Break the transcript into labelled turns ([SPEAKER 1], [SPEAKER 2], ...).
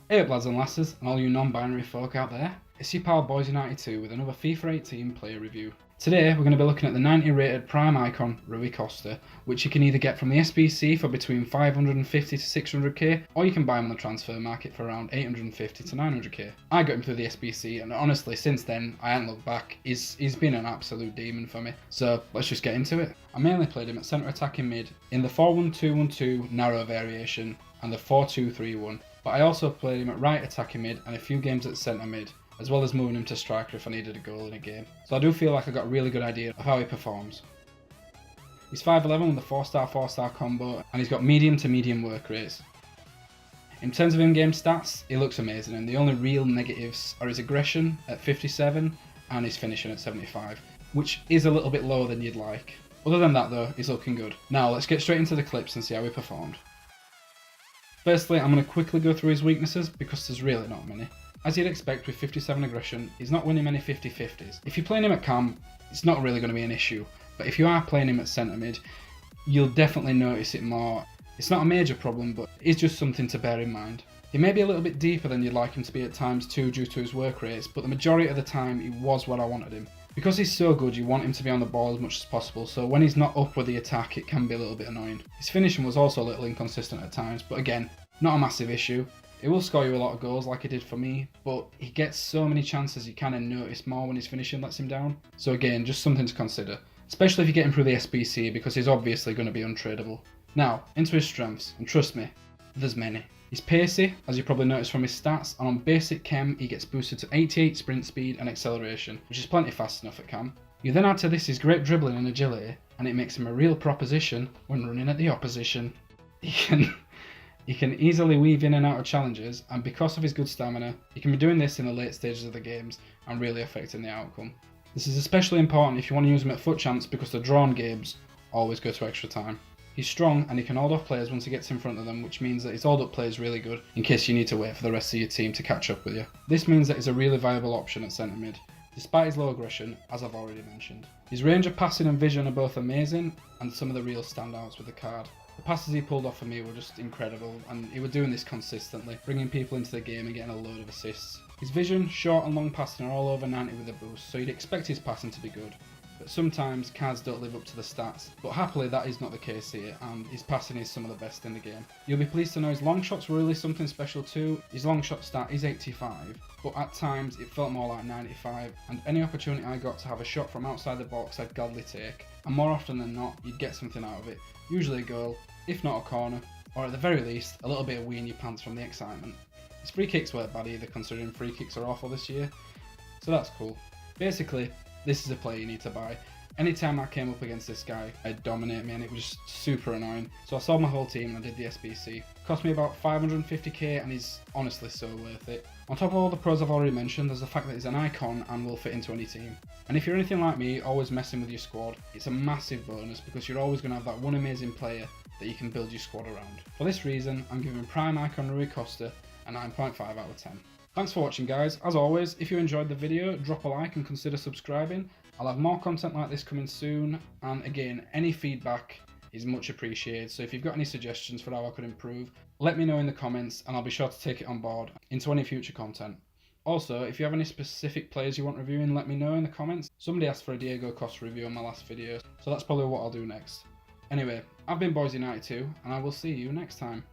[SPEAKER 1] Hey up lads and lasses, and all you non-binary folk out there, it's your pal Boys92 with another FIFA 18 player review. Today we're going to be looking at the 90 rated prime icon Rui Costa, which you can either get from the SBC for between 550 to 600k, or you can buy him on the transfer market for around 850 to 900k. I got him through the SBC, and honestly since then I haven't looked back. He's been an absolute demon for me, so let's just get into it. I mainly played him at centre attacking mid in the 4-1-2-1-2 narrow variation and the 4-2-3-1. But I also played him at right attacking mid and a few games at centre mid, as well as moving him to striker if I needed a goal in a game. So I do feel like I got a really good idea of how he performs. He's 5'11 with a 4-star combo, and he's got medium to medium work rates. In terms of in-game stats, he looks amazing, and the only real negatives are his aggression at 57 and his finishing at 75, which is a little bit lower than you'd like. Other than that though, he's looking good. Now let's get straight into the clips and see how he performed. Firstly, I'm going to quickly go through his weaknesses because there's really not many. As you'd expect with 57 aggression, he's not winning many 50-50s. If you're playing him at cam, it's not really going to be an issue, but if you are playing him at centre mid, you'll definitely notice it more. It's not a major problem, but it's just something to bear in mind. He may be a little bit deeper than you'd like him to be at times too due to his work rates, but the majority of the time he was what I wanted him. Because he's so good, you want him to be on the ball as much as possible, so when he's not up with the attack, it can be a little bit annoying. His finishing was also a little inconsistent at times, but again, not a massive issue. He will score you a lot of goals like he did for me, but he gets so many chances you kind of notice more when his finishing lets him down. So again, just something to consider, especially if you get him through the SBC because he's obviously going to be untradeable. Now, into his strengths, and trust me, there's many. He's pacey, as you probably noticed from his stats, and on basic chem he gets boosted to 88 sprint speed and acceleration, which is plenty fast enough at cam. You then add to this his great dribbling and agility, and it makes him a real proposition when running at the opposition. He can easily weave in and out of challenges, and because of his good stamina, he can be doing this in the late stages of the games and really affecting the outcome. This is especially important if you want to use him at foot chance because the drawn games always go to extra time. He's strong and he can hold off players once he gets in front of them, which means that his hold up play is really good in case you need to wait for the rest of your team to catch up with you. This means that he's a really viable option at centre mid, despite his low aggression, as I've already mentioned. His range of passing and vision are both amazing and some of the real standouts with the card. The passes he pulled off for me were just incredible, and he was doing this consistently, bringing people into the game and getting a load of assists. His vision, short and long passing are all over 90 with a boost, so you'd expect his passing to be good. But sometimes cards don't live up to the stats, but happily that is not the case here, and his passing is some of the best in the game. You'll be pleased to know his long shots were really something special too. His long shot stat is 85, but at times it felt more like 95, and any opportunity I got to have a shot from outside the box I'd gladly take, and more often than not you'd get something out of it, usually a goal, if not a corner, or at the very least a little bit of wee in your pants from the excitement. His free kicks weren't bad either, considering free kicks are awful this year, so that's cool. Basically, this is a player you need to buy. Anytime I came up against this guy, I'd dominate me and it was just super annoying. So I sold my whole team and I did the SBC. Cost me about 550k and he's honestly so worth it. On top of all the pros I've already mentioned, there's the fact that he's an icon and will fit into any team. And if you're anything like me, always messing with your squad, it's a massive bonus because you're always going to have that one amazing player that you can build your squad around. For this reason, I'm giving prime icon Rui Costa a 9.5 out of 10. Thanks for watching guys. As always, if you enjoyed the video, drop a like and consider subscribing. I'll have more content like this coming soon, and again, any feedback is much appreciated, so if you've got any suggestions for how I could improve, let me know in the comments and I'll be sure to take it on board into any future content. Also, if you have any specific players you want reviewing, let me know in the comments. Somebody asked for a Diego Costa review on my last video, so that's probably what I'll do next. Anyway, I've been Boys92, and I will see you next time.